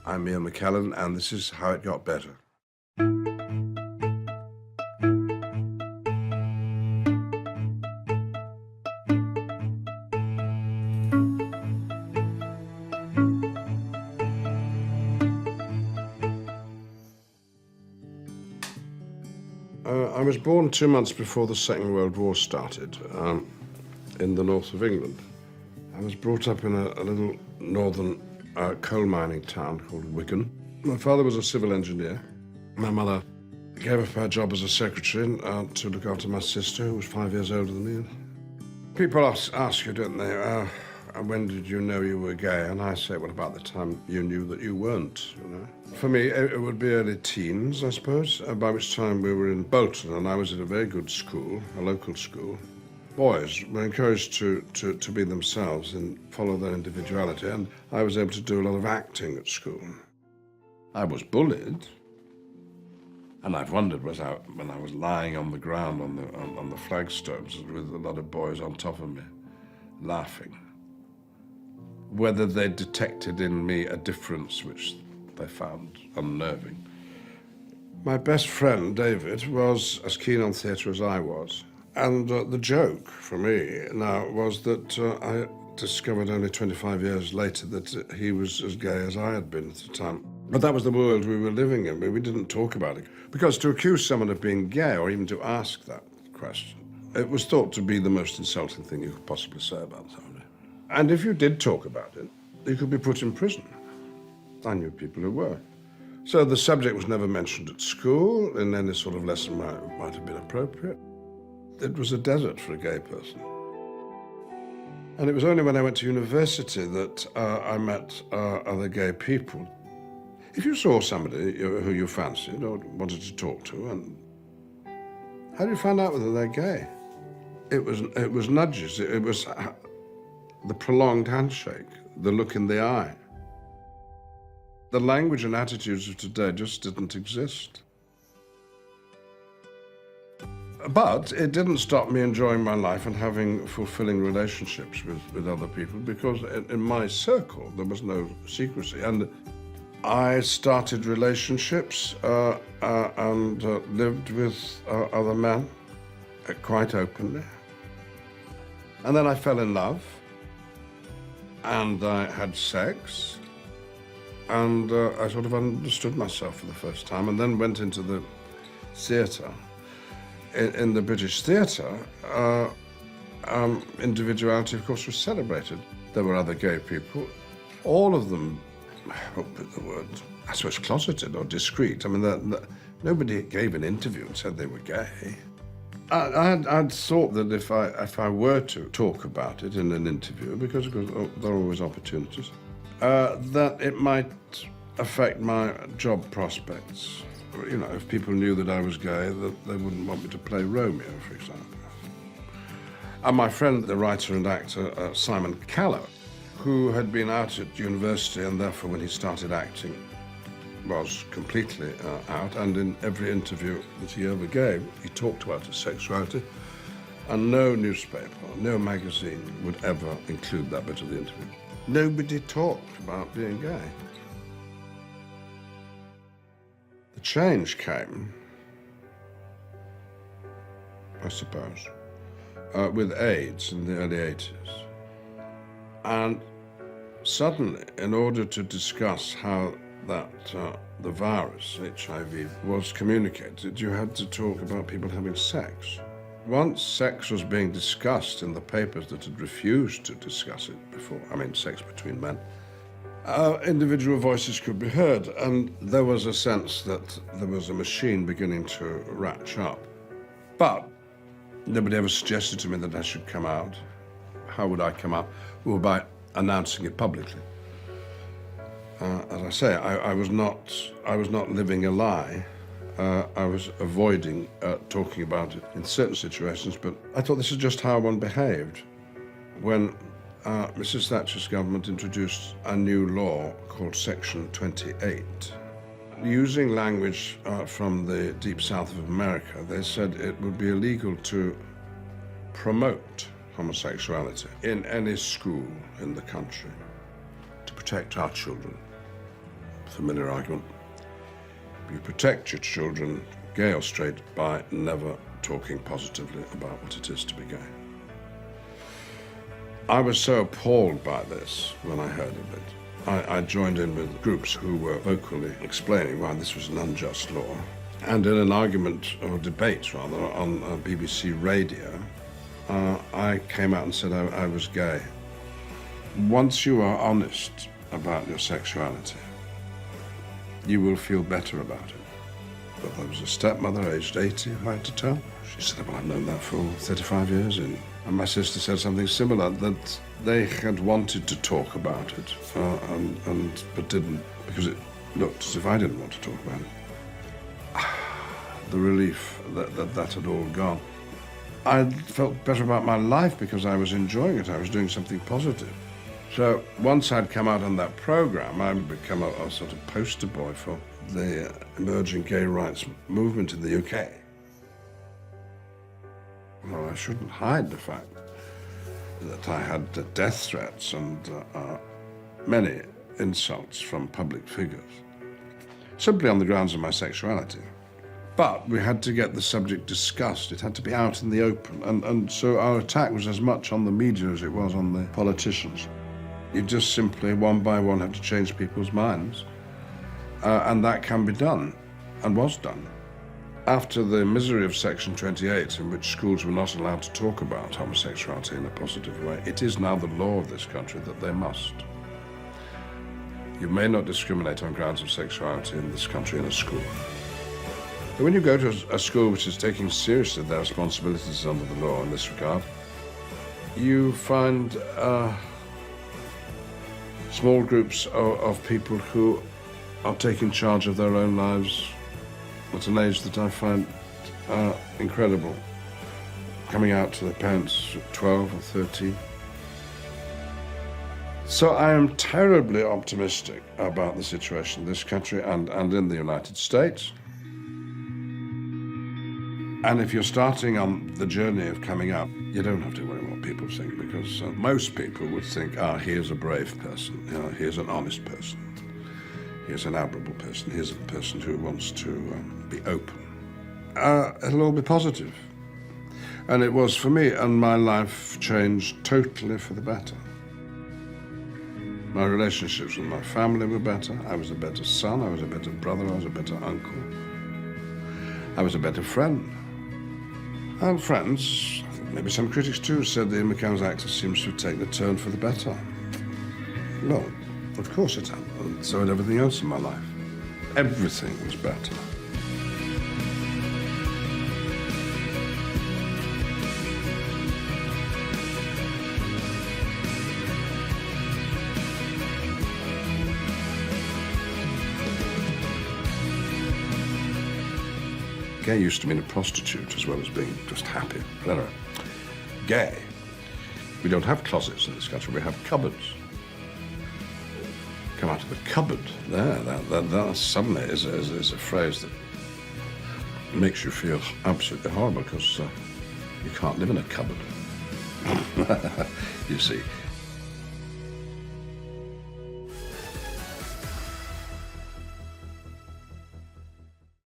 I'm McKellen, and this is How It Got Better. I was born 2 months before the Second World War started in the north of England. I was brought up in a little northern coal mining town called Wigan. My father was a civil engineer. My mother gave up her job as a secretary to look after my sister, who was 5 years older than me. People ask you, don't they, when did you know you were gay? And I say, what about the time you knew that you weren't, you know? For me, it would be early teens, I suppose, by which time we were in Bolton, and I was at a very good school, a local school. Boys were encouraged to be themselves and follow their individuality, and I was able to do a lot of acting at school. I was bullied, and I've wondered when I was lying on the ground on the flagstones with a lot of boys on top of me, laughing, whether they detected in me a difference which they found unnerving. My best friend, David, was as keen on theatre as I was. And the joke for me now was that I discovered only 25 years later that he was as gay as I had been at the time. But that was the world we were living in. We didn't talk about it. Because to accuse someone of being gay, or even to ask that question, it was thought to be the most insulting thing you could possibly say about somebody. And if you did talk about it, you could be put in prison. I knew people who were. So the subject was never mentioned at school, in any sort of lesson might have been appropriate. It was a desert for a gay person. And it was only when I went to university that I met other gay people. If you saw somebody who you fancied or wanted to talk to, and how do you find out whether they're gay? It was nudges. It was the prolonged handshake, the look in the eye. The language and attitudes of today just didn't exist. But it didn't stop me enjoying my life and having fulfilling relationships with other people, because in my circle there was no secrecy. And I started relationships and lived with other men quite openly. And then I fell in love, and I had sex, and I sort of understood myself for the first time, and then went into the theatre. In the British theatre, individuality, of course, was celebrated. There were other gay people, all of them, what would the word, I suppose, closeted or discreet. I mean, nobody gave an interview and said they were gay. I'd thought that if I were to talk about it in an interview, because there are always opportunities, that it might affect my job prospects. You know, if people knew that I was gay, that they wouldn't want me to play Romeo, for example. And my friend, the writer and actor Simon Callow, who had been out at university and therefore when he started acting was completely out, and in every interview that he ever gave, he talked about his sexuality, and no newspaper, no magazine would ever include that bit of the interview. Nobody talked about being gay. The change came, I suppose, with AIDS in the early 80s. And suddenly, in order to discuss how the virus, HIV, was communicated, you had to talk about people having sex. Once sex was being discussed in the papers that had refused to discuss it before, I mean sex between men, individual voices could be heard, and there was a sense that there was a machine beginning to ratch up. But nobody ever suggested to me that I should come out. How would I come out? Well, by announcing it publicly. As I say, I was not living a lie. I was avoiding talking about it in certain situations, but I thought this is just how one behaved. When Mrs. Thatcher's government introduced a new law called Section 28. Using language from the deep south of America, they said it would be illegal to promote homosexuality in any school in the country to protect our children. familiar argument. You protect your children, gay or straight, by never talking positively about what it is to be gay. I was so appalled by this when I heard of it. I joined in with groups who were vocally explaining why this was an unjust law. And in an argument, or debate rather, on BBC radio, I came out and said I was gay. Once you are honest about your sexuality, you will feel better about it. But there was a stepmother, aged 80, who I had to tell. She said, well, I've known that for 35 years. And my sister said something similar, that they had wanted to talk about it, but didn't, because it looked as if I didn't want to talk about it. The relief that had all gone. I felt better about my life because I was enjoying it. I was doing something positive. So once I'd come out on that program, I'd become a sort of poster boy for the emerging gay rights movement in the UK. Well, I shouldn't hide the fact that I had death threats and many insults from public figures, simply on the grounds of my sexuality. But we had to get the subject discussed. It had to be out in the open. And so our attack was as much on the media as it was on the politicians. You just simply, one by one, have to change people's minds. And that can be done, and was done. After the misery of Section 28, in which schools were not allowed to talk about homosexuality in a positive way, it is now the law of this country that they must. You may not discriminate on grounds of sexuality in this country in a school. But when you go to a school which is taking seriously their responsibilities under the law in this regard, you find small groups of people who are taking charge of their own lives at an age that I find incredible, coming out to their parents at 12 or 13. So I am terribly optimistic about the situation in this country and in the United States. And if you're starting on the journey of coming out, you don't have to worry what people think, because most people would think, here's a brave person, here's an honest person, here's an admirable person, here's a person who wants to be open. It'll all be positive. And it was for me, and my life changed totally for the better. My relationships with my family were better. I was a better son, I was a better brother, I was a better uncle. I was a better friend. And friends, maybe some critics too, said the Ian McKellen's actor seems to take the turn for the better. Well, of course it had, and so had everything else in my life. Everything was better. Gay used to mean a prostitute as well as being just happy. But anyway, gay. We don't have closets in this country, we have cupboards. Come out of the cupboard there, that suddenly is a phrase that makes you feel absolutely horrible, because you can't live in a cupboard. You see.